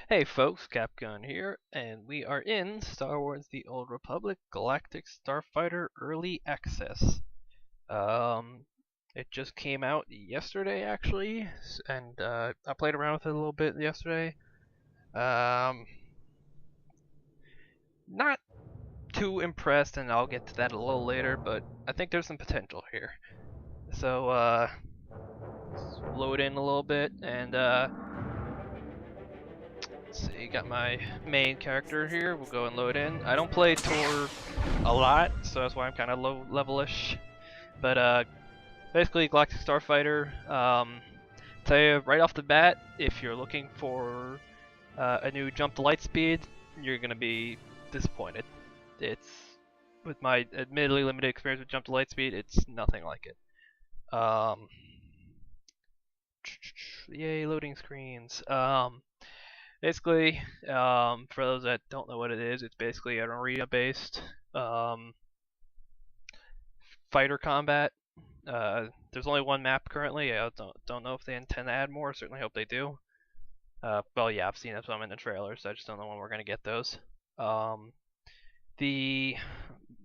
Hey folks, Capcom here, and we are in Star Wars The Old Republic Galactic Starfighter Early Access. Um, it just came out yesterday actually, and I played around with it a little bit yesterday. Um, not too impressed, and I'll get to that a little later, but I think there's some potential here. So, load in a little bit, and let's see, got my main character here. We'll go and load in. I don't play Tor a lot, so that's why I'm kind of low levelish. But basically, Galactic Starfighter. Tell you right off the bat, if you're looking for a new jump to light speed, you're gonna be disappointed. It's with my admittedly limited experience with jump to light speed, it's nothing like it. Yay, loading screens. Basically, for those that don't know what it is, it's basically an arena-based fighter combat. There's only one map currently. I don't know if they intend to add more. Certainly hope they do. Well, yeah, I've seen some in the trailers. So I just don't know when we're gonna get those. The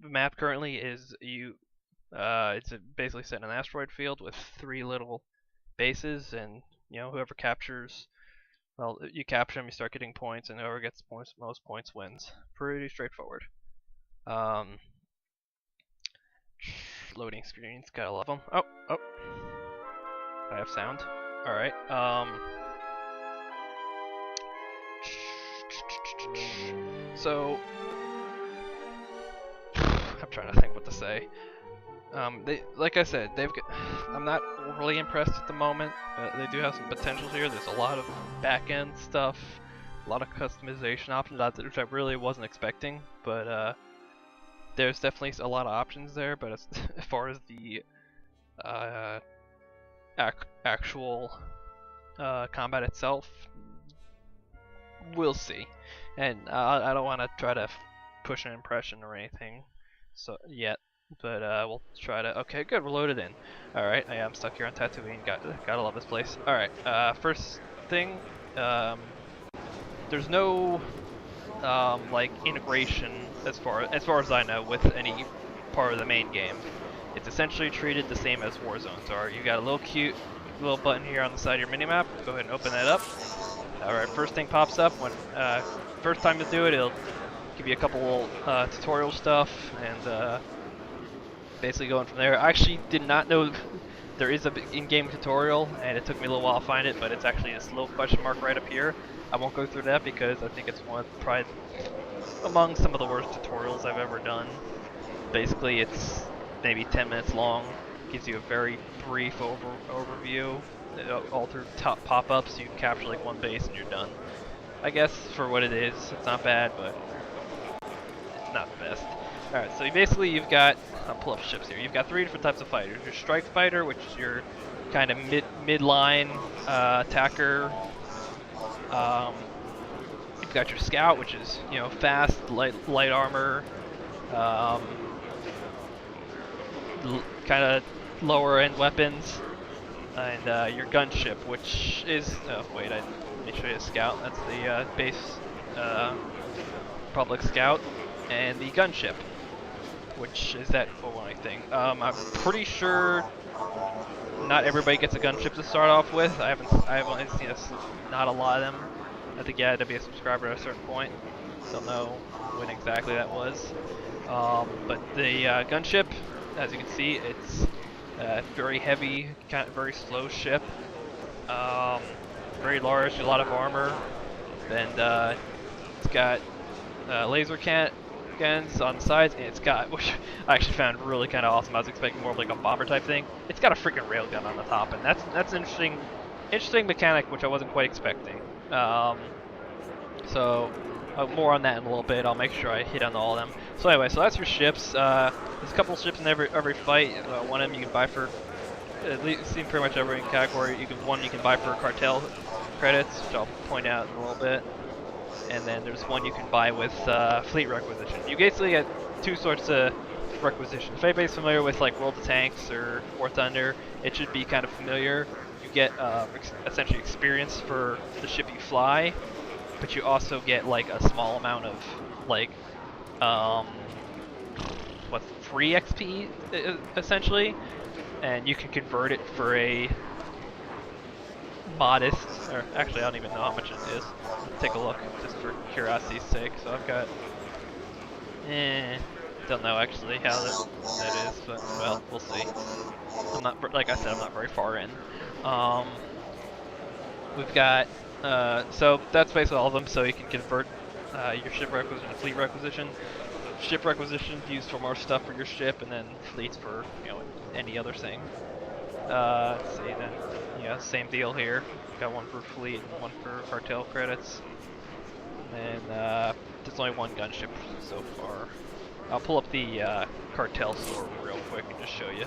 map currently is it's basically set in an asteroid field with three little bases, and whoever captures. Well, you capture them, you start getting points, and whoever gets most points wins. Pretty straightforward. Um, Loading screens, gotta love them. Oh, I have sound. All right. So I'm trying to think what to say. Like I said, I'm not overly impressed at the moment. They do have some potential here. There's a lot of back-end stuff, a lot of customization options, which I really wasn't expecting. But there's definitely a lot of options there. But as far as the actual combat itself, we'll see. And I don't want to try to push an impression or anything yet. But we'll try to. Okay, good. We're loaded in. All right, I am stuck here on Tatooine. Gotta love this place. All right. First thing, there's no like integration as far as I know with any part of the main game. It's essentially treated the same as Warzones are. You got a little cute little button here on the side of your minimap. Go ahead and open that up. All right. First thing pops up when first time to do it. It'll give you a couple tutorial stuff and. Basically going from there. I actually did not know there is a in-game tutorial, and it took me a little while to find it, but it's actually this little question mark right up here. I won't go through that because I think it's probably among some of the worst tutorials I've ever done. Basically, it's maybe 10 minutes long, gives you a very brief overview, all through top pop-ups. You can capture like one base and you're done. I guess for what it is, it's not bad, but it's not the best. Alright, so you've got, I'll pull up ships here, you've got three different types of fighters. Your strike fighter, which is your kind of mid-line attacker. You've got your scout, which is, fast, light armor, kind of lower end weapons. And your gunship, which is, let me show you a scout, that's the base Republic scout, and the gunship, which is that full-line thing. I'm pretty sure not everybody gets a gunship to start off with. I've only seen not a lot of them. I think you had to be a subscriber at a certain point. Don't know when exactly that was. But the gunship, as you can see, it's a very heavy, kind of very slow ship. Very large, a lot of armor, and it's got laser cannons on the sides, and it's got, which I actually found really kind of awesome. I was expecting more of like a bomber type thing. It's got a freaking railgun on the top, and that's an interesting mechanic, which I wasn't quite expecting. So more on that in a little bit. I'll make sure I hit on all of them. So anyway, so that's your ships. There's a couple of ships in every fight. One of them you can buy for at least in pretty much every category. One you can buy for cartel credits, which I'll point out in a little bit. And then there's one you can buy with fleet requisition. You basically get two sorts of requisition. If anybody's familiar with like World of Tanks or War Thunder, it should be kind of familiar. You get essentially experience for the ship you fly, but you also get like a small amount of like um, what's free XP essentially, and you can convert it for a modest, or actually I don't even know how much it is. Let's take a look just for curiosity's sake. So I've got, don't know actually how that is, but well, we'll see. I'm not, like I said, I'm not very far in. We've got, so that's basically all of them. So you can convert your ship requisition to fleet requisition. Ship requisition used for more stuff for your ship, and then fleets for any other thing. Let's see then. Yeah, same deal here. Got one for fleet and one for cartel credits. And there's only one gunship so far. I'll pull up the cartel store real quick and just show you.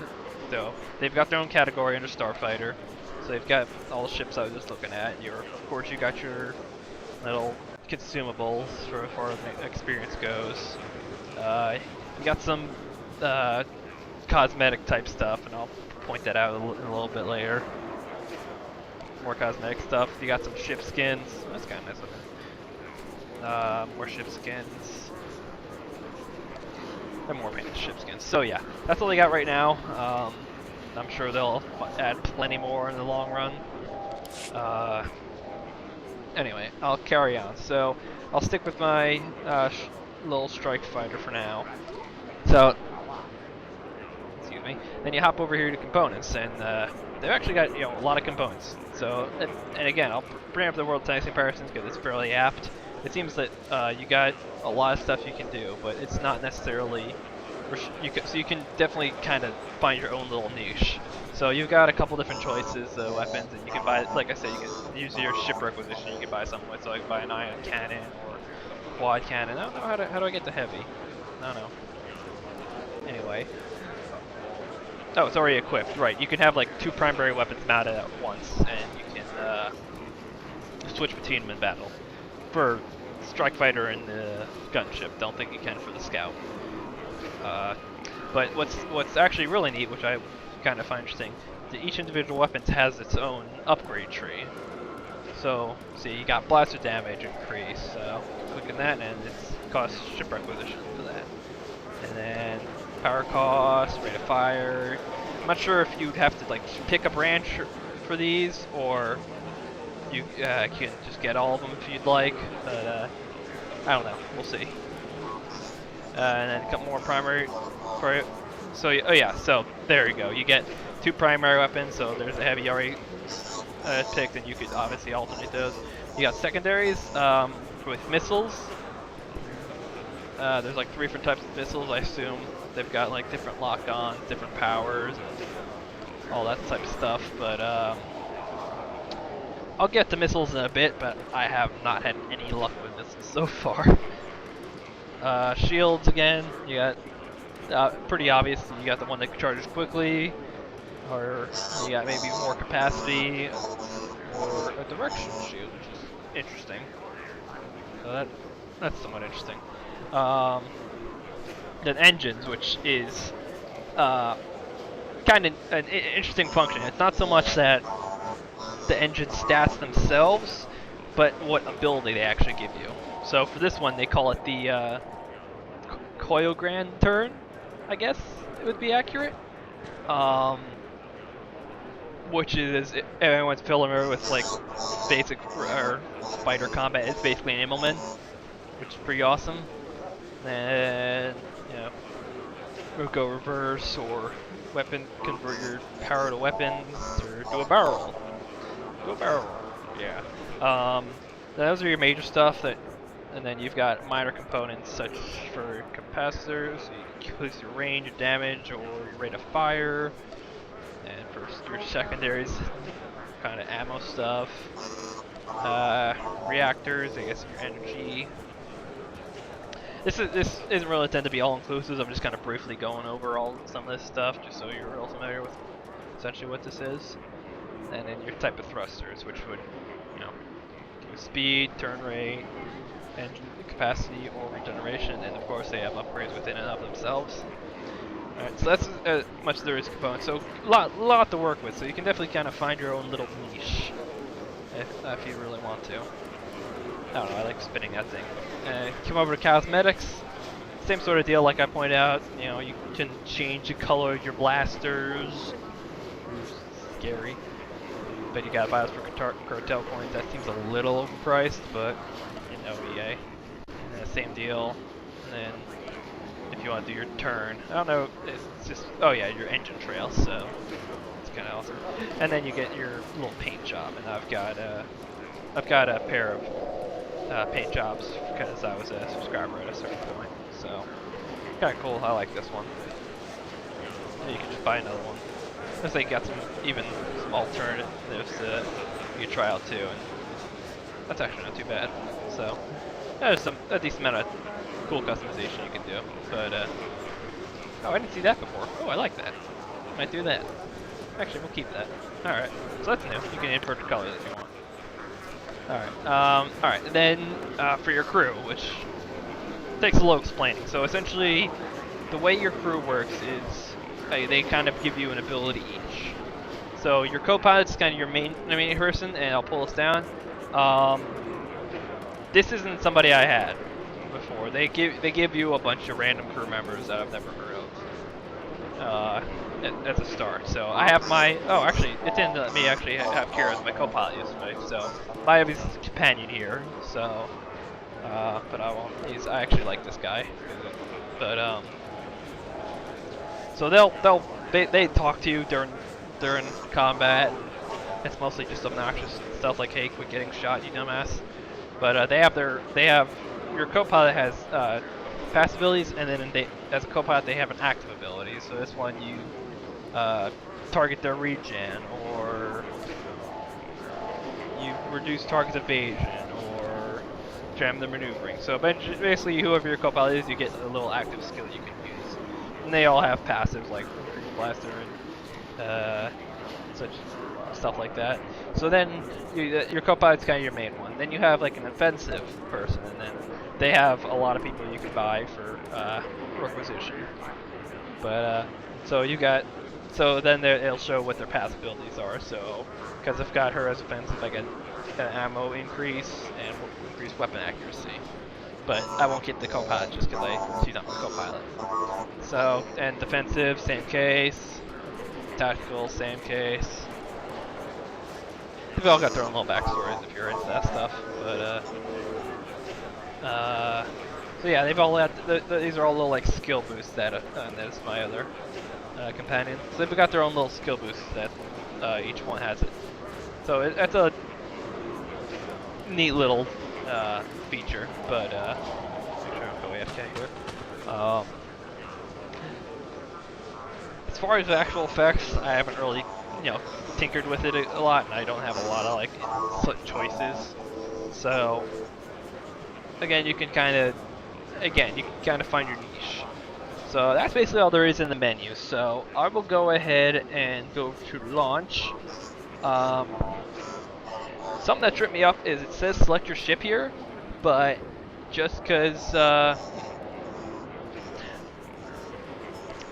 So they've got their own category under Starfighter. So they've got all the ships I was just looking at. Of course, you got your little consumables for as far as the experience goes. You got some cosmetic type stuff, and I'll point that out a little bit later. More cosmetic stuff. You got some ship skins. That's kind of nice looking. More ship skins. And more painted ship skins. So yeah, that's all they got right now. I'm sure they'll add plenty more in the long run. Anyway, I'll carry on. So I'll stick with my little strike fighter for now. So, excuse me. Then you hop over here to components, and they've actually got a lot of components. So, and again, I'll bring up the World Tennis comparisons because it's fairly apt. It seems that you got a lot of stuff you can do, but it's not necessarily. So you can definitely kind of find your own little niche. So you've got a couple different choices of weapons, and you can buy, like I said, you can use your ship requisition. You can buy something with, so I can buy an ion cannon or quad cannon. I don't know how do I get the heavy? I don't know. Anyway. Oh, it's already equipped. Right, you can have like 2 primary weapons mounted at once, and you can switch between them in battle. For strike fighter and the gunship, don't think you can for the scout. But what's actually really neat, which I kind of find interesting, that each individual weapon has its own upgrade tree. So, see, you got blaster damage increase. Clicking that, and it costs ship requisition for that. And then power cost, rate of fire. I'm not sure if you'd have to like pick a branch for these, or you can just get all of them if you'd like. But I don't know. We'll see. And then a couple more primary for it. So, oh yeah, so there you go. You get 2 primary weapons, so there's a heavy already picked, and you could obviously alternate those. You got secondaries with missiles. There's like 3 different types of missiles, I assume. They've got like different lock-ons, different powers, and all that type of stuff, but I'll get the missiles in a bit, but I have not had any luck with missiles so far. Shields again, you got pretty obvious. You got the one that charges quickly, or you got maybe more capacity, or a direction shield, which is interesting. So that's somewhat interesting. Then engines, which is kind of an interesting function. It's not so much that the engine stats themselves, but what ability they actually give you. So for this one, they call it the Koyogran turn, I guess it would be accurate. Which is, if everyone's familiar with like basic or fighter combat, it's basically an Immelman, which is pretty awesome. And we'll go reverse, or weapon, convert your power to weapons, or do a barrel. Do a barrel. Yeah. Those are your major stuff. And then you've got minor components such for capacitors, so you can increase your range of damage or your rate of fire. And for your secondaries, kind of ammo stuff. Reactors, I guess your energy. This isn't really intended to be all inclusive. I'm just kind of briefly going over some of this stuff, just so you're real familiar with essentially what this is. And then your type of thrusters, which would, give you speed, turn rate, engine capacity, or regeneration. And of course, they have upgrades within and of themselves. Alright, so that's as much as there is components. So lot to work with. So you can definitely kind of find your own little niche if you really want to. don't know, I like spinning that thing. Come over to cosmetics. Same sort of deal like I pointed out. You know, you can change the color of your blasters. Scary. But you gotta buy those for cartel coins. That seems a little overpriced, but you know, EA. Same deal. And then if you want to do your turn, I don't know, it's just, oh yeah, your engine trail, so it's kind of awesome. And then you get your little paint job, and I've got a pair of paint jobs because I was a subscriber at a certain point, so kind of cool. I like this one. And you can just buy another one. Looks like you got some alternatives that you can try out too, and that's actually not too bad. So there's a decent amount of cool customization you can do. But oh, I didn't see that before. Oh, I like that. Might do that. Actually, we'll keep that. All right, so that's new. You can invert the colors if you want. All right. Then for your crew, which takes a little explaining. So essentially, the way your crew works is they kind of give you an ability each. So your co-pilot's kind of your main person, and I'll pull this down. This isn't somebody I had before. They give you a bunch of random crew members that I've never heard of at the start. So I have my actually it didn't let me actually have Kira as my co-pilot yesterday. So I have his companion here. So but I won't. I actually like this guy. But so they talk to you during combat. It's mostly just obnoxious stuff like, "Hey, quit getting shot, you dumbass." But they have your co-pilot has passive abilities, and then as a co-pilot they have an active ability. So this one you target their regen, or you reduce target evasion, or jam their maneuvering. So basically, whoever your co-pilot is, you get a little active skill you can use. And they all have passives like blaster and such stuff like that. So then your co-pilot's kind of your main one. Then you have like an offensive person, and then they have a lot of people you can buy for requisition. But so then it'll show what their passive abilities are. So because I've got her as offensive, I get an ammo increase and increased weapon accuracy. But I won't get the co-pilot just because she's not my co-pilot. So, and defensive, same case. Tactical, same case. They've all got their own little backstories if you're into that stuff. But so yeah, they've all got these are all little like skill boosts that is my other companion. So they've got their own little skill boosts that each one has it. So that's a neat little feature. But make sure I don't go AFK here. As far as the actual effects, I haven't really, tinkered with it a lot, and I don't have a lot of like choices. So again, you can kind of find your niche. So that's basically all there is in the menu. So I will go ahead and go to launch. Something that tripped me up is it says select your ship here, but just because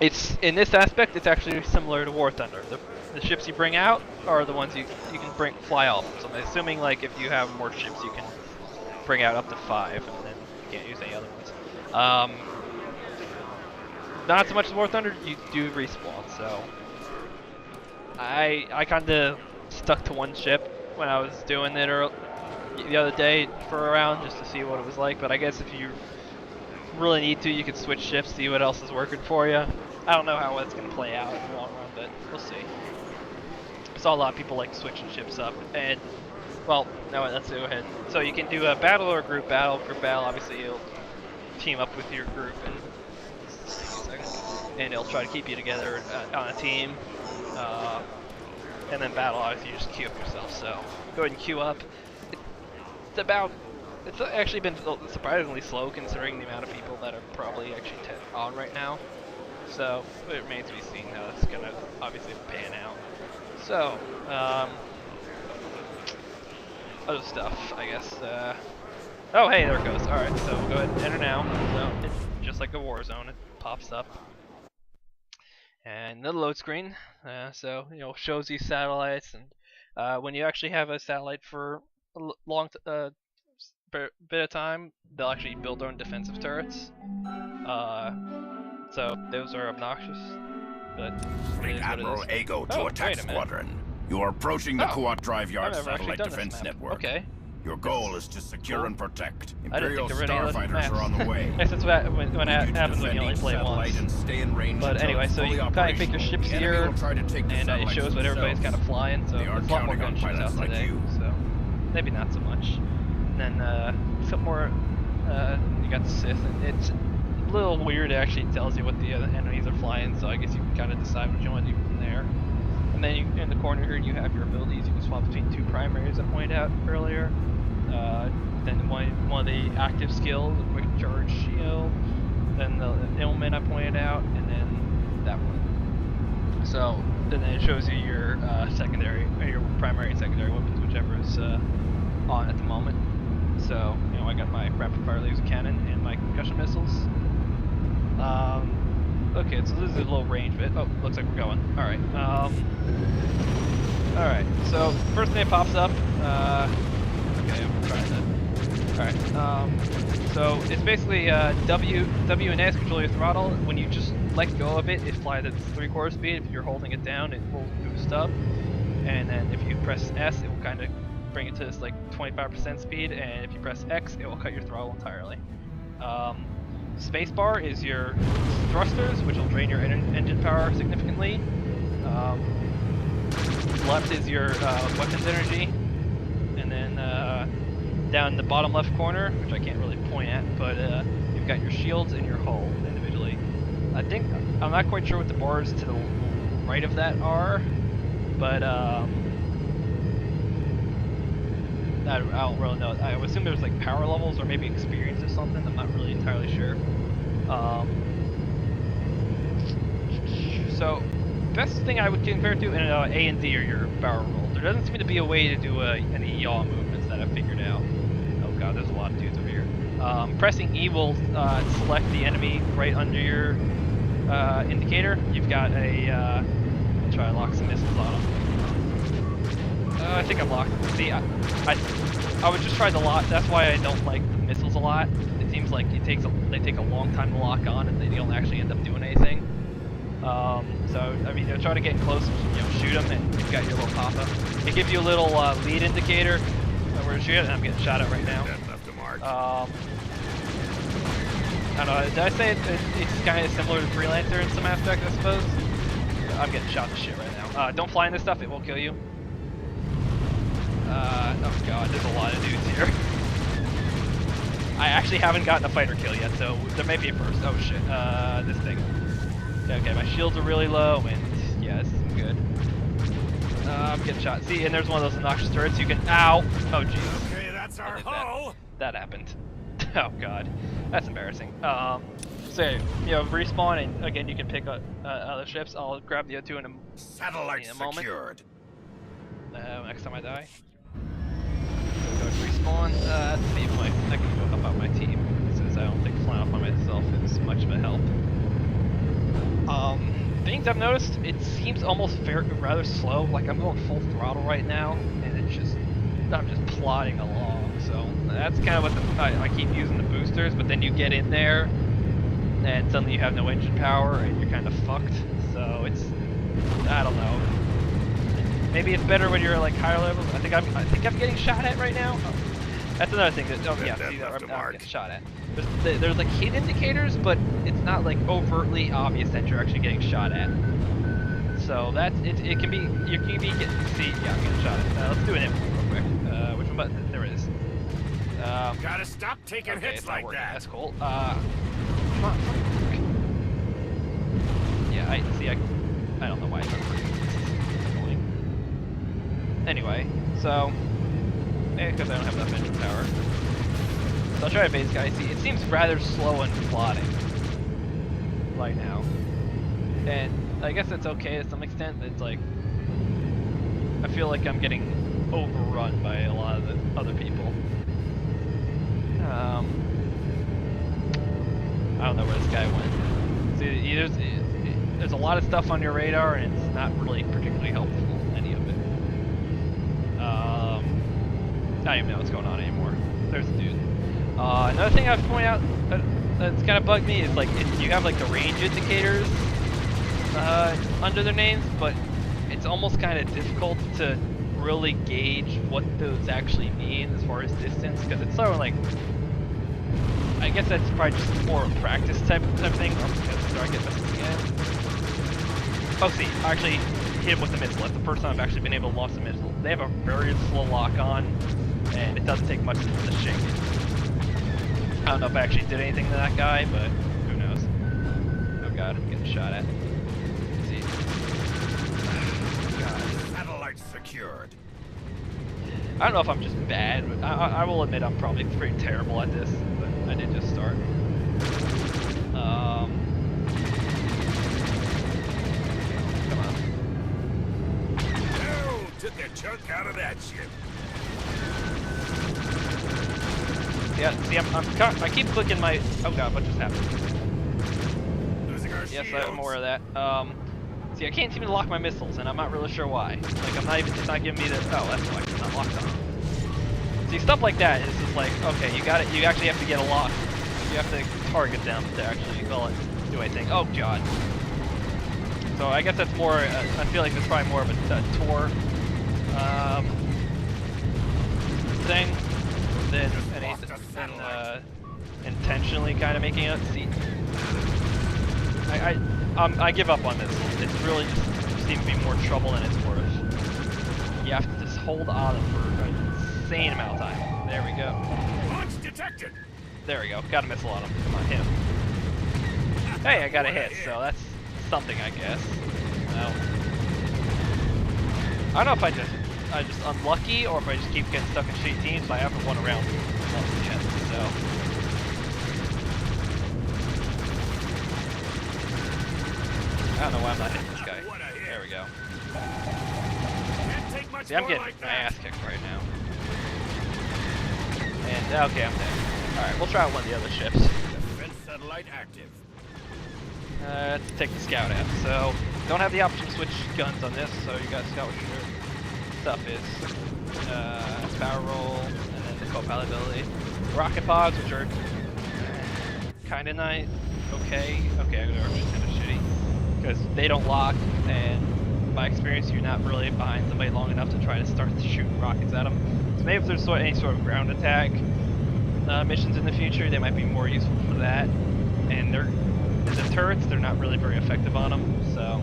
it's in this aspect, it's actually similar to War Thunder. The ships you bring out are the ones you can fly off. So I'm assuming like if you have more ships, you can bring out up to 5, and then you can't use any other ones. Not so much as War Thunder, you do respawn. So I kind of stuck to one ship when I was doing it the other day for a round just to see what it was like. But I guess if you really need to, you can switch ships, see what else is working for you. I don't know how it's going to play out in the long run, but we'll see. I saw a lot of people like switching ships up, and well, no, let's go ahead. So you can do a battle or a group battle. Group battle, obviously, you'll team up with your group, and it'll try to keep you together on a team. And then battle, obviously, you just queue up yourself. So go ahead and queue up. It's actually been surprisingly slow considering the amount of people that are probably actually on right now. So it remains to be seen how it's gonna obviously pan out. So other stuff, I guess. Oh, hey, there it goes. All right, so we'll go ahead and enter now. So it's just like a war zone, it pops up. And the load screen, so shows these satellites, and when you actually have a satellite for a long bit of time, they'll actually build their own defensive turrets. So those are obnoxious, but Fleet Admiral Ago to attack squadron. You are approaching the Kuat Drive Yard satellite defense network. Okay. Your goal is to secure and protect. I didn't Imperial think there were any starfighters are on the way. I guess that's what when it happens when you only play once. But anyway, so you kind of pick your ships here, and it shows what everybody's kind of flying. So there's a lot more gunships out today. So maybe not so much. And then some more. You got the Sith, and it's a little weird. It actually tells you what the enemies are flying. So I guess you can kind of decide what you want to do from there. And then in the corner here, you have your abilities. You can swap between two primaries I pointed out earlier. Then one of the active skills, the quick charge shield. Then the ailment I pointed out, and then that one. So then it shows you your secondary, or your primary and secondary weapons, whichever is on at the moment. So I got my rapid fire laser cannon and my concussion missiles. Okay, so this is a low range bit. Oh, looks like we're going. Alright. Alright, so first thing that pops up. Okay, I'm trying to. Alright. So it's basically W and S control your throttle. When you just let go of it, it flies at 3/4 speed. If you're holding it down, it will boost up. And then if you press S, it will kind of bring it to this like 25% speed. And if you press X, it will cut your throttle entirely. Spacebar is your thrusters, which will drain your engine power significantly. Left is your weapons energy, and then down in the bottom left corner, which I can't really point at, but you've got your shields and your hull individually. I'm not quite sure what the bars to the right of that are, but I don't really know. I would assume there's like power levels or maybe experience or something. I'm not really entirely sure. So, best thing I would compare it to, and A and D are your barrel roll. There doesn't seem to be a way to do any yaw movements that I've figured out. Oh god, there's a lot of dudes over here. Pressing E will select the enemy right under your indicator. You've got a. I'll try to lock some missiles on them. I think I'm locked. See, I would just try to lock. That's why I don't like the missiles a lot. It seems like they take a long time to lock on, and they don't actually end up doing anything. So I mean, try to get close, shoot them, and you've got your little pop-up. It gives you a little lead indicator where to shoot it, and I'm getting shot at right now. I don't know. Did I say it's kind of similar to Freelancer in some aspects? I suppose. I'm getting shot to shit right now. Don't fly in this stuff; it will kill you. Oh god, there's a lot of dudes here. I actually haven't gotten a fighter kill yet, so there may be a first. Oh shit, this thing. Okay, my shields are really low, and yeah, this isn't good. I'm getting shot. See, and there's one of those obnoxious turrets you can. Ow! Oh jeez. Okay, that's our hull. That happened. Oh god, that's embarrassing. So respawn, and again you can pick up other ships. I'll grab the O2 in a moment. Secured. Next time I die. Go to respawn. Let's see if I can go help out my team, since I don't think flying off by myself is much of a help. Things I've noticed, it seems almost rather slow. Like I'm going full throttle right now, and I'm just plodding along. So that's kind of what I keep using the boosters. But then you get in there, and suddenly you have no engine power, and you're kind of fucked. So I don't know. Maybe it's better when you're like higher levels. I think I'm getting shot at right now. Oh, that's another thing. See that I'm getting shot at. There's like hit indicators, but it's not like overtly obvious that you're actually getting shot at. So that's it can be you can be getting I'm getting shot at. Let's do an input real quick. Which one button? There it is. Gotta stop taking hits like that. That's cool. Come on. Yeah, I don't know why it's not working. Anyway, so because I don't have enough engine power. So I'll try to base guys. See, it seems rather slow and plodding right now. And I guess it's okay to some extent. It's like I feel like I'm getting overrun by a lot of the other people. I don't know where this guy went. See, there's a lot of stuff on your radar, and it's not really particularly helpful, any of it. I don't even know what's going on anymore. there's a dude. Another thing I've pointed out that's kind of bugged me is like you have like the range indicators under their names, but it's almost kind of difficult to really gauge what those actually mean as far as distance, because it's sort of like, I guess that's probably just more of a practice type thing. Oh, I get missiles again. Oh, see, I actually hit him with the missile. That's the first time I've actually been able to launch the missile. They have a very slow lock on, and it doesn't take much to shake it. I don't know if I actually did anything to that guy, but who knows. Oh god, I'm getting shot at. Let's see. God. Satellite secured. I don't know if I'm just bad, but I will admit I'm probably pretty terrible at this, but I did just start. Come on. Oh, took a chunk out of that ship. Yeah, see, I keep clicking my. Oh god, what just happened? Losing our Yes, shields. I'm aware of that. See, I can't seem to lock my missiles, and I'm not really sure why. Like, it's not giving me the. Oh, that's why it's not locked on. See, stuff like that is just like, okay, you got it. You actually have to get a lock. You have to target them to actually do anything. Oh god. So I guess that's more. I feel like it's probably more of a tour thing than intentionally kind of making it. See, I give up on this. It's really just seems to be more trouble than it's worth. You have to just hold on for an insane amount of time. There we go. Launch detected. There we go. Got a missile on him. Come on, hit him. Hey, I got a hit, so that's something, I guess. Well, I don't know if I'm just unlucky, or if I just keep getting stuck in shitty teams. I haven't won a round yet, so. I don't know why I'm not hitting this guy. There we go. See, I'm getting my ass kicked right now. And, okay, I'm dead. Alright, we'll try out one of the other ships. Defense satellite active. Let's take the scout out. So, don't have the option to switch guns on this, so you guys scout what your stuff is. Power roll, and then the co-pilot ability. Rocket pods, which are kind of nice. Okay, they're just kind of shitty. Because they don't lock, and by experience, you're not really behind somebody long enough to try to start shooting rockets at them. So maybe if there's any sort of ground attack missions in the future, they might be more useful for that. And the turrets, they're not really very effective on them, so.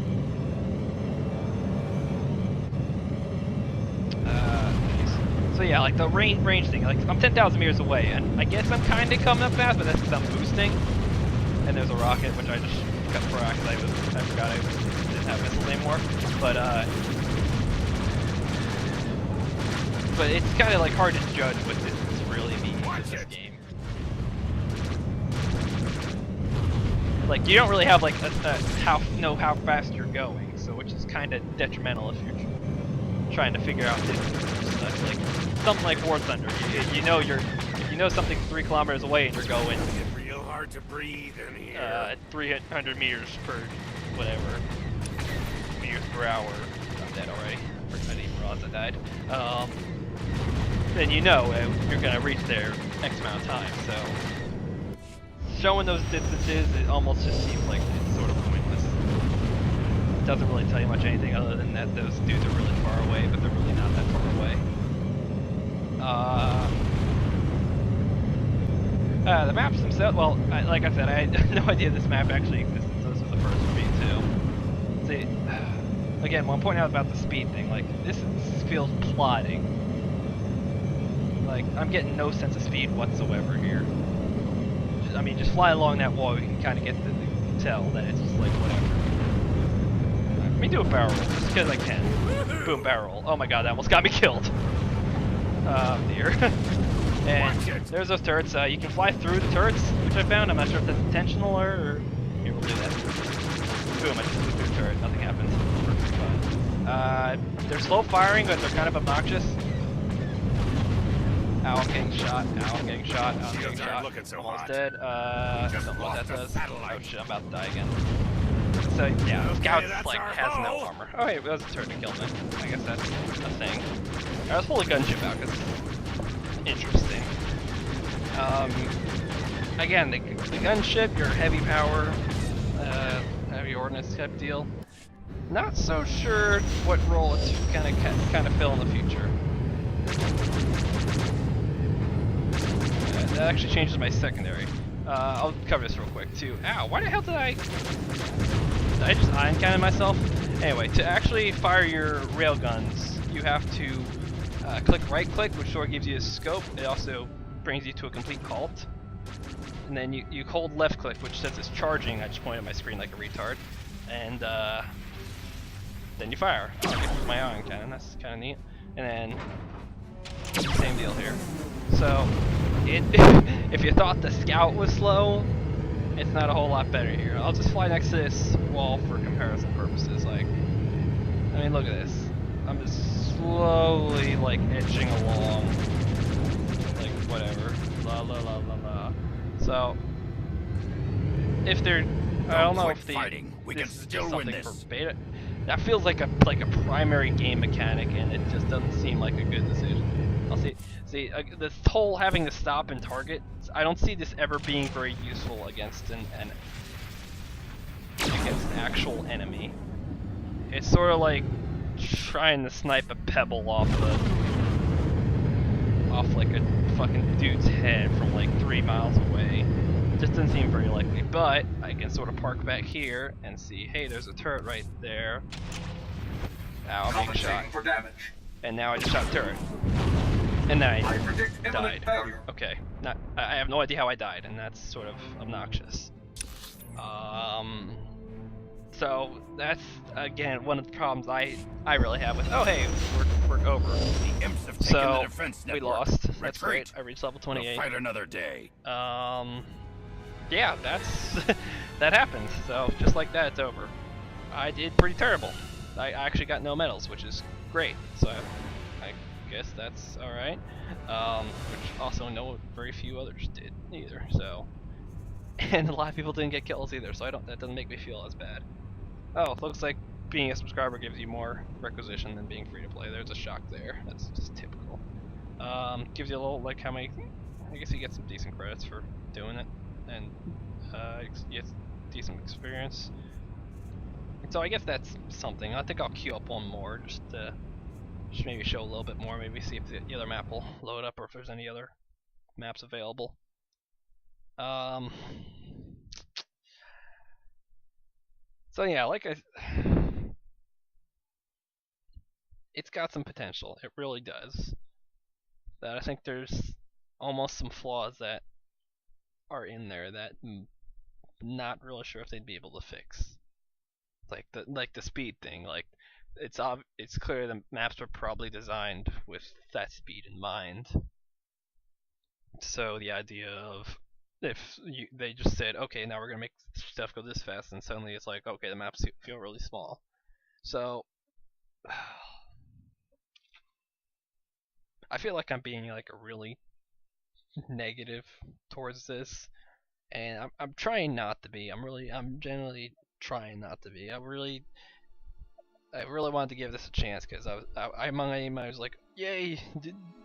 So yeah, like the range thing, like I'm 10,000 meters away, and I guess I'm kind of coming up fast, but that's because I'm boosting. And there's a rocket, which I just got for because I forgot I didn't have missiles anymore. But it's kind of like hard to judge what distance really means in this game. Like you don't really have like how fast you're going, so which is kind of detrimental if you're trying to figure out distance and stuff. Like something like War Thunder, you know something's 3 kilometers away and you're going. It's real hard to breathe in here. 300 meters per whatever meters per hour. I'm dead already. I didn't even realize I died. Then you know you're gonna reach there X amount of time. So showing those distances, it almost just seems like it's sort of pointless. It doesn't really tell you much anything other than that those dudes are really far away, but they're really not that far away. The maps themselves, well, like I said, I had no idea this map actually existed, so this was the first for me too. See, again, when I'm pointing out about the speed thing, like, this feels plodding. Like, I'm getting no sense of speed whatsoever here. I mean, just fly along that wall, you can kind of get to tell that it's just like, whatever. Let me do a barrel roll, just because I can. Boom, barrel roll. Oh my god, that almost got me killed. Dear. And there's those turrets. You can fly through the turrets, which I found. I'm not sure if that's intentional or... Here, we'll do that. Boom, I just flew through the turret. Nothing happened. They're slow firing, but they're kind of obnoxious. Ow, I'm getting shot. Ow, I'm getting shot. Ow, I'm getting shot. Almost dead. Don't know what that does. Oh shit, I'm about to die again. So yeah, Scout like has no armor. Oh wait, that was a turret to kill me. I guess that's a thing. Alright, let's pull the gunship out because it's interesting. Again, the gunship, your heavy power, heavy ordnance type deal. Not so sure what role it's gonna kind of fill in the future. That actually changes my secondary. I'll cover this real quick too. Ow! Why the hell did I just iron cannon myself? Anyway, to actually fire your railguns, you have to click right click, which sort of gives you a scope. It also brings you to a complete halt. And then you hold left click, which says it's charging. I just pointed at my screen like a retard. And then you fire. Oh, I get my ion cannon, that's kind of neat. And then, same deal here. So, if you thought the scout was slow, it's not a whole lot better here. I'll just fly next to this wall for comparison purposes. Like, I mean, look at this. I'm just slowly, like, edging along. Like, whatever. La la la la la. So, if they're, I don't know if this is just something for beta. That feels like a primary game mechanic, and it just doesn't seem like a good decision. I'll see. This whole having to stop and target, I don't see this ever being very useful against an actual enemy. It's sort of like trying to snipe a pebble off like a fucking dude's head from like 3 miles away. It just doesn't seem very likely, but I can sort of park back here and see, hey, there's a turret right there. Now I'm being shot. And now I just shot a turret. And then I died. Okay, I have no idea how I died, and that's sort of obnoxious. So that's again one of the problems I really have with. Oh hey, we're over. The imps have taken the defense network. We lost. That's great. I reached level 28. We'll fight another day. Yeah, that's that happens. So just like that, it's over. I did pretty terrible. I actually got no medals, which is great. So I guess that's all right. Which also very few others did either. So, and a lot of people didn't get kills either. So that doesn't make me feel as bad. Oh, looks like being a subscriber gives you more requisition than being free to play. There's a shock there. That's just typical. Gives you a little like how many. I guess you get some decent credits for doing it, and you get decent experience. So I guess that's something. I think I'll queue up one more just to maybe show a little bit more. Maybe see if the other map will load up or if there's any other maps available. So yeah, it's got some potential. It really does. That I think there's almost some flaws that are in there that I'm not really sure if they'd be able to fix. Like the speed thing. Like it's clear the maps were probably designed with that speed in mind. So the idea of if they just said, okay, now we're gonna make stuff go this fast, and suddenly it's like, okay, the maps feel really small. So I feel like I'm being like a really negative towards this, and I'm trying not to be. I'm generally trying not to be. I really wanted to give this a chance because I was like, yay,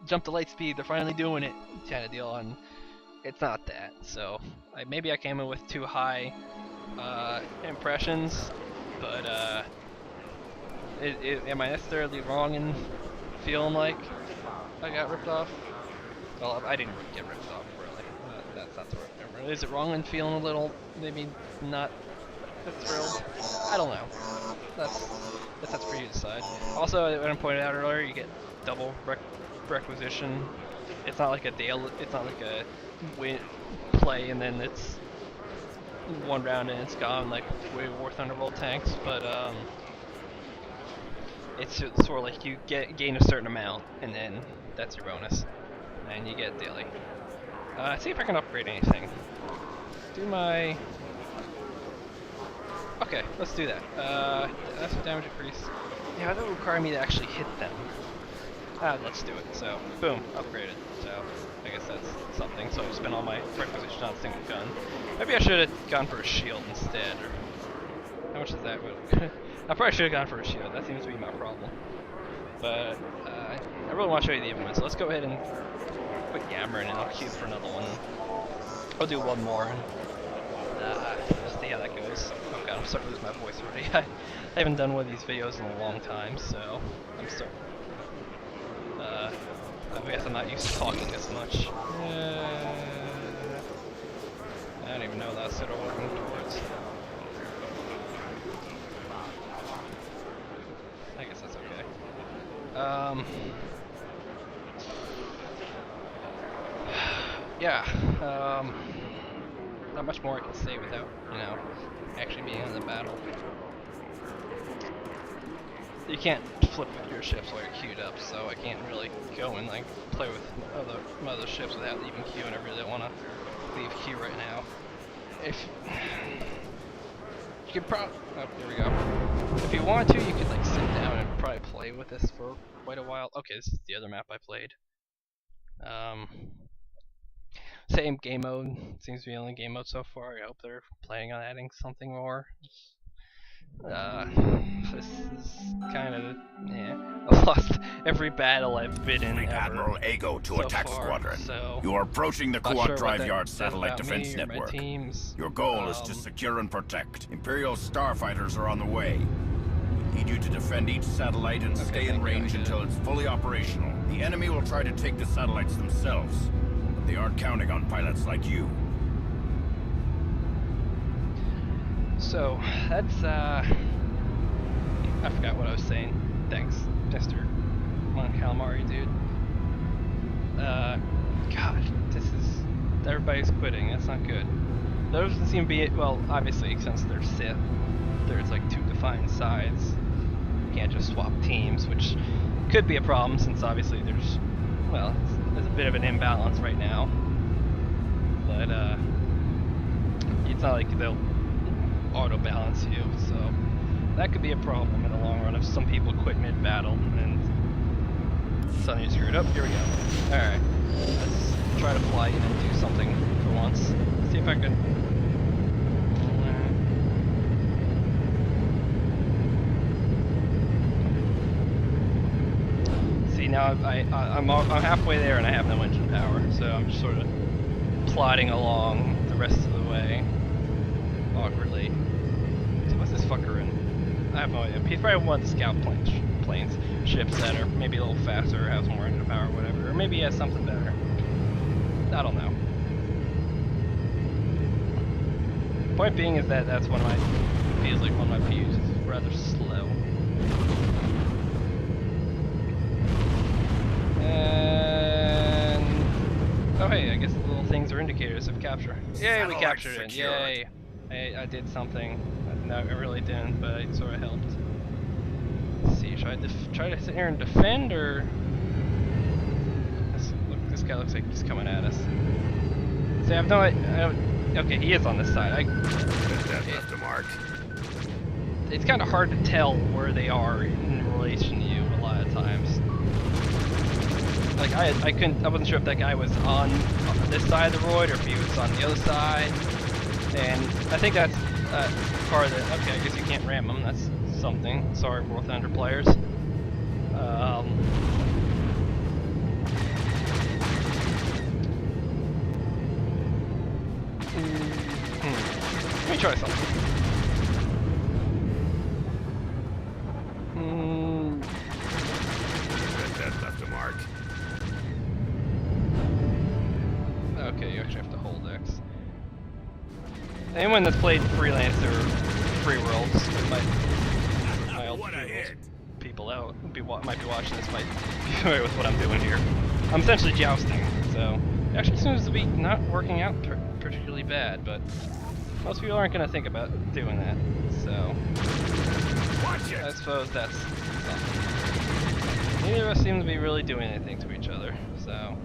jump to light speed, they're finally doing it, kind of deal, and it's not that. So maybe I came in with too high impressions, but am I necessarily wrong in feeling like I got ripped off? Well, I didn't get ripped off, really. That's not the right number. Is it wrong in feeling a little, maybe not thrilled? I don't know. That's for you to decide. Also, when I pointed out earlier, you get double requisition. It's not like it's not like a play and then it's one round and it's gone like way War Thunderbolt tanks, but it's just sort of like you gain a certain amount and then that's your bonus, and you get daily. See if I can upgrade anything. Do my. Okay, let's do that. That's damage increase. Yeah, that would require me to actually hit them. Let's do it. So, boom, upgraded. So, I guess that's something. So, I spent all my requisition on a single gun. Maybe I should have gone for a shield instead. Or how much is that? I probably should have gone for a shield. That seems to be my problem. But I really want to show you the implements. So let's go ahead and quit yammering and I'll queue for another one. I'll do one more and see how that goes. Oh god, I'm starting to lose my voice already. I haven't done one of these videos in a long time, so I'm starting. I guess I'm not used to talking this much. I don't even know what that's sort of working towards. I guess that's okay. Yeah, not much more I can say without, you know, actually being in the battle. You can't flip with your ships while you're queued up, so I can't really go and like play with other ships without leaving queue, and I really don't want to leave queue right now. If you could oh, there we go. If you wanted to, you could like sit down and probably play with this for quite a while. Okay, this is the other map I played. Same game mode. Seems to be the only game mode so far. I hope they're planning on adding something more. This is kind of, yeah. I've lost every battle I've been in ever Admiral Ego to so attack far, squadron. so You are approaching the not Kuat sure Drive what Yard that says satellite about defense me or my network. teams. Your goal is to secure and protect. Imperial starfighters are on the way. We need you to defend each satellite and stay in range until it's fully operational. The enemy will try to take the satellites themselves, but they aren't counting on pilots like you. So that's I forgot what I was saying. Thanks, Mr. Mon Calamari, dude. God, this is everybody's quitting. That's not good. There doesn't seem to be well, obviously since they're Sith, there's like two defined sides. You can't just swap teams, which could be a problem since obviously there's a bit of an imbalance right now. But it's not like they'll auto balance you, so that could be a problem in the long run if some people quit mid-battle and suddenly you're screwed up. Here we go. Alright, let's try to fly in and do something for once. See if I can. See, now I'm halfway there and I have no engine power, so I'm just sort of plodding along the rest of the way awkwardly. So what's this fucker in? I have no idea. He's probably one of the scout planes, ships that are maybe a little faster, or has more engine power, or whatever. Or maybe he has something better. I don't know. Point being is that that's one of my, feels like one of my views is rather slow. And oh hey, I guess the little things are indicators of capture. Yay, we captured it! Yay! I did something. No, I really didn't, but I sort of helped. Let's see, should I try to sit here and defend, or this guy looks like he's coming at us. See, I have no idea. Okay, he is on this side. Left a mark. It's kind of hard to tell where they are in relation to you a lot of times. Like I wasn't sure if that guy was on this side of the roid or if he was on the other side. And I think that's part of the. Okay, I guess you can't ram them. That's something. Sorry, War Thunder players. Let me try something. That left a mark. Okay, you actually have to hold X. Anyone that's played Freelance or Free Worlds might people out might be watching this might be familiar with what I'm doing here. I'm essentially jousting, so it actually seems to be not working out particularly bad, but most people aren't going to think about doing that, so I suppose that's something. Neither of us seem to be really doing anything to each other, so now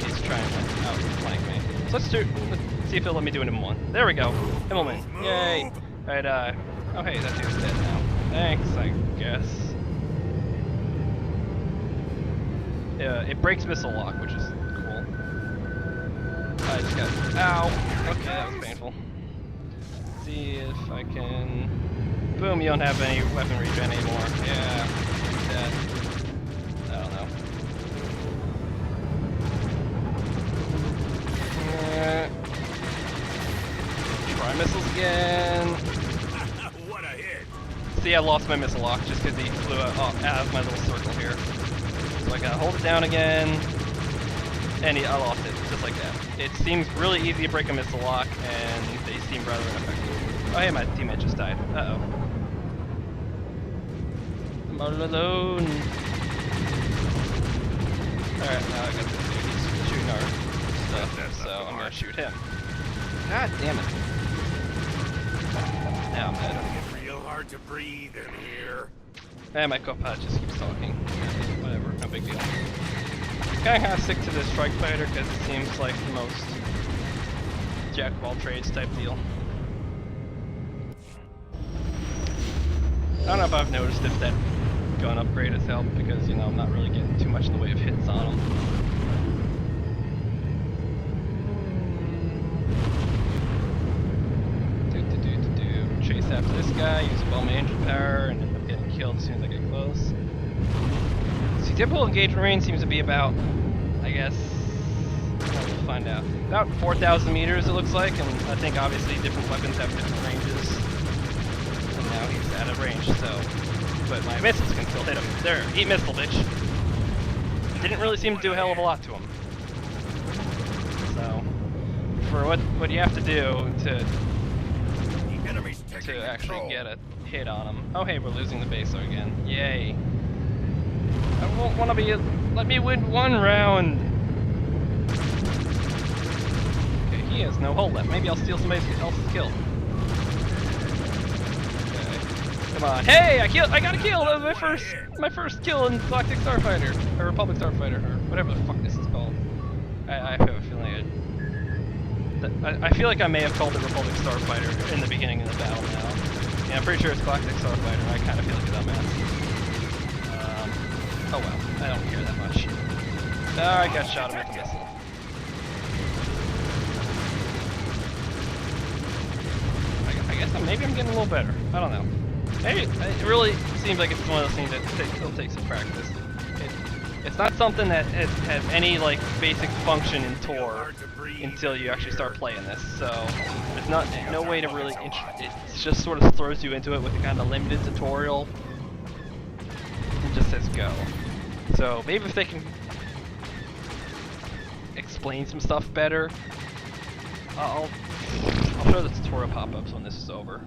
he's trying to outflank me. So let's see if he'll let me do it in one. There we go. Himmelman. Yay. Alright, oh hey, that dude's dead now. Thanks, I guess. Yeah, it breaks missile lock, which is cool. I just got. Ow! Okay, that was painful. Let's see if I can. Boom, you don't have any weapon regen anymore. Yeah, dead. I don't know. again. What a hit! See, I lost my missile lock just because he flew out of my little circle here. So I gotta hold it down again, and I lost it, just like that. It seems really easy to break a missile lock, and they seem rather ineffective. Oh hey, my teammate just died. Uh-oh. I'm all alone. Alright, now I got this dude. He's shooting our stuff, so I'm gonna shoot him. God damn it. Now I'm dead. It's real hard to breathe in here. And my co-pilot just keeps talking. Whatever, no big deal. Kinda have to stick to this strike fighter because it seems like the most jack of all trades type deal. I don't know if I've noticed if that gun upgrade has helped because, you know, I'm not really getting too much in the way of hits on them. Chase after this guy, use a my engine power, and end up getting killed as soon as I get close. See, typical engagement range seems to be about, I guess, we'll find out, about 4,000 meters it looks like, and I think obviously different weapons have different ranges. And now he's out of range, so, but my missiles can still hit him. There, eat missile, bitch. Didn't really seem to do a hell of a lot to him. So, for what you have to do to actually get a hit on him. Oh hey, we're losing the base again. Yay. I won't want to be... Let me win one round! Okay, he has no hold left. Maybe I'll steal somebody else's kill. Okay. Come on. Hey! I got a kill! That was my first kill in Galactic Starfighter. Or Republic Starfighter, or whatever the fuck this is called. I have a feeling I feel like I may have called it Republic Starfighter in the beginning of the battle now. Yeah, I'm pretty sure it's Galactic Starfighter. I kind of feel like a dumbass. Oh well, I don't care that much. I got shot him with the missile. I guess maybe I'm getting a little better. I don't know. Maybe it really seems like it's one of those things that still takes some practice. It's not something that has any like basic function in Tor until you actually start playing this. So there's no way to really. It just sort of throws you into it with a kind of limited tutorial. It just says go. So maybe if they can explain some stuff better, I'll show the tutorial pop-ups when this is over.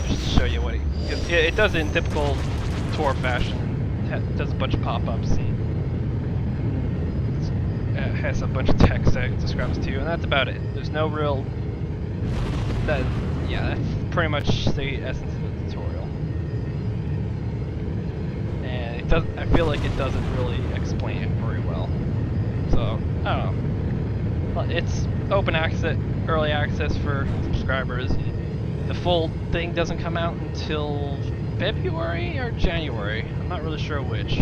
Just to show you what it does in typical Tor fashion. It does a bunch of pop-ups and has a bunch of text that it describes to you, and that's about it. There's no real... Yeah, that's pretty much the essence of the tutorial. And I feel like it doesn't really explain it very well. So, I don't know. Well, it's open access, early access for subscribers. The full thing doesn't come out until February or January. I'm not really sure which.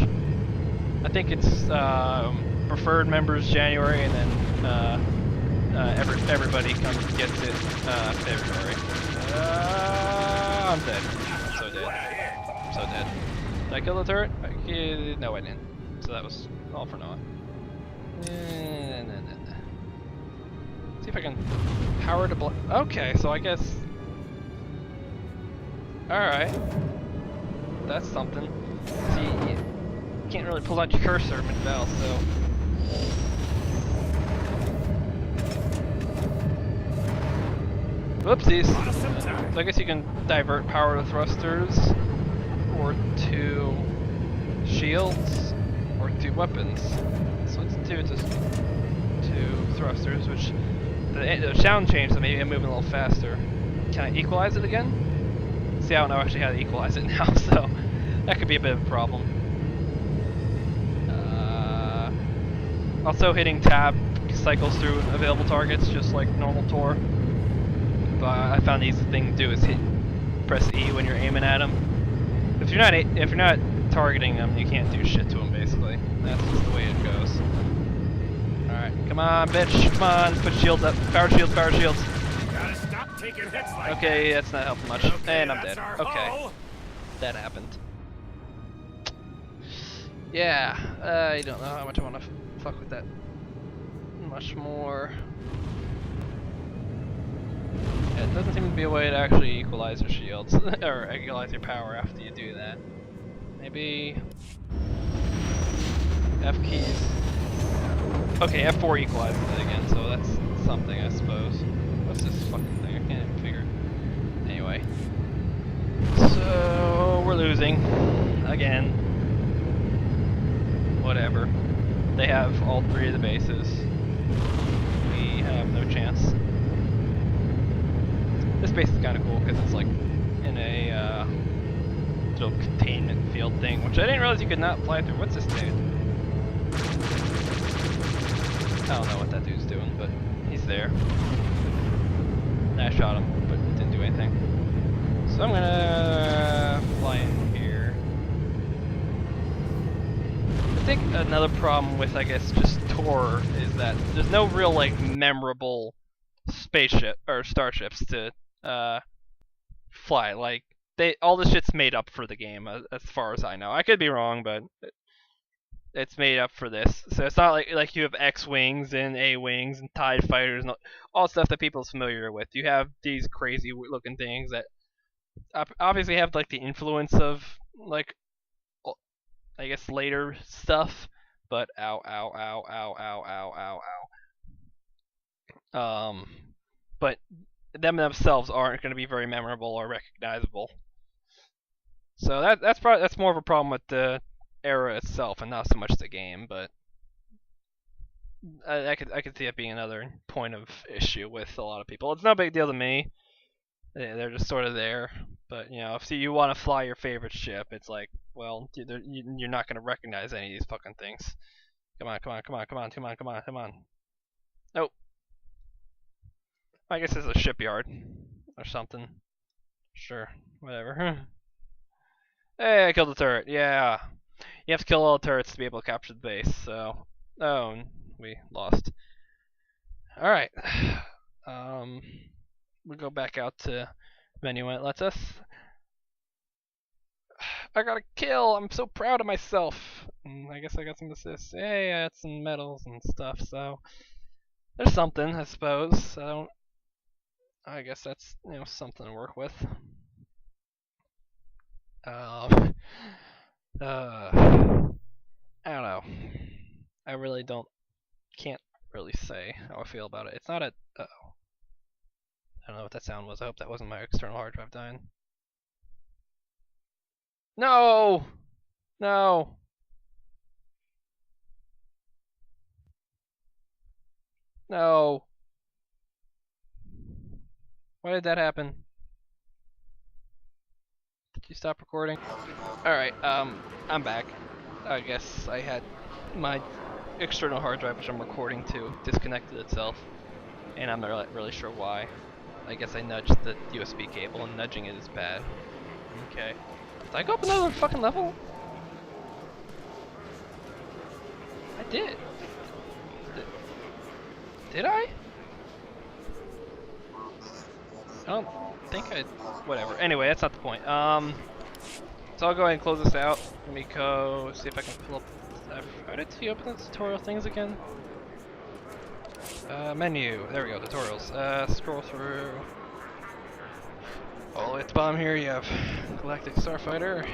I think it's preferred members January, and then everybody comes and gets it February. I'm dead. I'm so dead. I'm so dead. Did I kill the turret? No, I didn't. So that was all for naught. See if I can power to okay, so I guess. Alright. That's something. See, you can't really pull out your cursor mid-battle, so... Whoopsies! So I guess you can divert power to thrusters, or to shields, or to weapons. So let's do it to thrusters, which... The sound changed, so maybe I'm moving a little faster. Can I equalize it again? See, I don't know actually how to equalize it now, so that could be a bit of a problem. Also, hitting tab cycles through available targets just like normal Tor. But I found the easy thing to do is press E when you're aiming at them. If you're not targeting them, you can't do shit to them basically. That's just the way it goes. All right, come on, bitch, come on, put shields up, power shields, power shields. Okay, that's not helping much. Okay, and I'm dead. Okay. That happened. Yeah, I don't know how much I want to fuck with that much more. Yeah, it doesn't seem to be a way to actually equalize your shields, or equalize your power after you do that. Maybe F keys. Okay, F4 equalizes it again, so that's something, I suppose. What's this fucking thing? I can't even figure it. Anyway. So, we're losing. Again. Whatever. They have all 3 of the bases. We have no chance. This base is kind of cool because it's like in a little containment field thing, which I didn't realize you could not fly through. What's this dude? I don't know what that dude's doing, but he's there. I shot him, but it didn't do anything. So I'm gonna fly in here. I think another problem with, I guess, just Tor is that there's no real, like, memorable spaceship or starships to fly. Like, all this shit's made up for the game, as far as I know. I could be wrong, but it's made up for this. So it's not like you have X-wings and A-wings and TIE fighters and all stuff that people are familiar with. You have these crazy looking things that obviously have like the influence of like, I guess, later stuff. But ow, ow, ow, ow, ow, ow, ow, ow. But them themselves aren't going to be very memorable or recognizable. So that's more of a problem with the era itself and not so much the game, but I could see it being another point of issue with a lot of people. It's no big deal to me. They're just sort of there. But you know, if you want to fly your favorite ship, it's like, well, you're not going to recognize any of these fucking things. Come on, come on, come on, come on, come on, come on, come on. Oh, I guess it's a shipyard or something. Sure, whatever. Hey, I killed the turret. Yeah. You have to kill all the turrets to be able to capture the base, so... Oh, we lost. Alright. We'll go back out to menu when it lets us. I got a kill! I'm so proud of myself! And I guess I got some assists. Hey, I had some medals and stuff, so... There's something, I suppose. I guess that's, you know, something to work with. I don't know. I really can't really say how I feel about it. It's not a, uh-oh. I don't know what that sound was. I hope that wasn't my external hard drive dying. No! No! No! Why did that happen? Did you stop recording? Alright, I'm back. I guess I had my external hard drive, which I'm recording to, disconnected itself. And I'm not really sure why. I guess I nudged the USB cable, and nudging it is bad. Okay. Did I go up another fucking level? I did. Did I? I don't think I... Whatever. Anyway, that's not the point. So I'll go ahead and close this out. Let me go see if I can pull up... How did you open the tutorial things again? Menu. There we go, tutorials. Scroll through. All the way at the bottom here, you have Galactic Starfighter.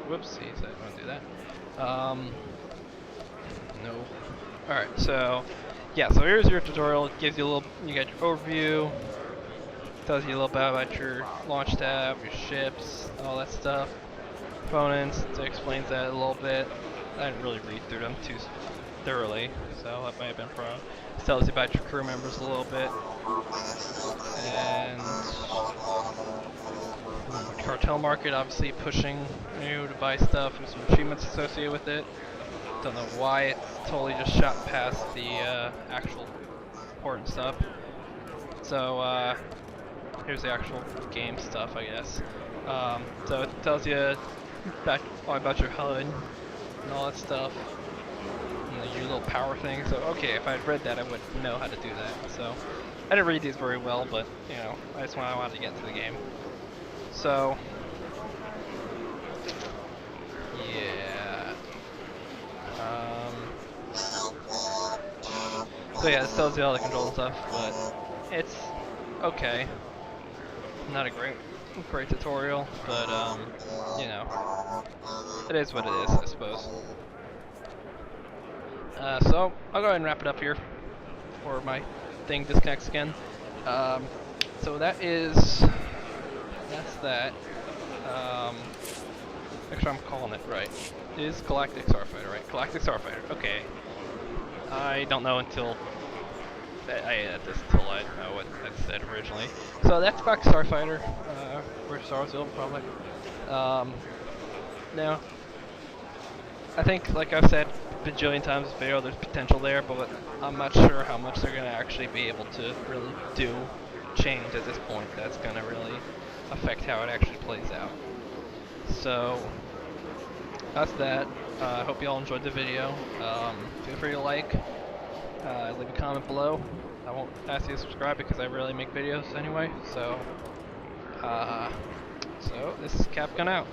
Whoopsies, I didn't want to do that. No. Alright, so, yeah, so here's your tutorial. It gives you a little, you got your overview. Tells you a little bit about your launch tab, your ships, all that stuff. Components, it explains that a little bit. I didn't really read through them too thoroughly, so that might have been a problem. It tells you about your crew members a little bit. And cartel market, obviously pushing you to buy stuff. There's some achievements associated with it. Don't know why it totally just shot past the actual important stuff. So here's the actual game stuff, I guess. So it tells you all about your HUD and all that stuff. And your little power thing. So okay, if I'd read that, I would know how to do that. So I didn't read these very well, but you know, I wanted to get into the game. So yeah. So yeah, this tells you all the controls and stuff, but it's okay. Not a great tutorial, but you know, it is what it is, I suppose. So I'll go ahead and wrap it up here before my thing disconnects again. So that's that. Make sure I'm calling it right. It is Galactic Starfighter, right? Galactic Starfighter. Okay. I don't know until I edit this until I know what I said originally. So that's Galactic Starfighter. For Star Wars probably. Now, I think, like I've said a bajillion times in this video, there's potential there, but I'm not sure how much they're going to actually be able to really change at this point. That's going to really affect how it actually plays out. So, that's that. I hope you all enjoyed the video. Feel free to like, leave a comment below. I won't ask you to subscribe because I rarely make videos anyway. So this is Capcom out.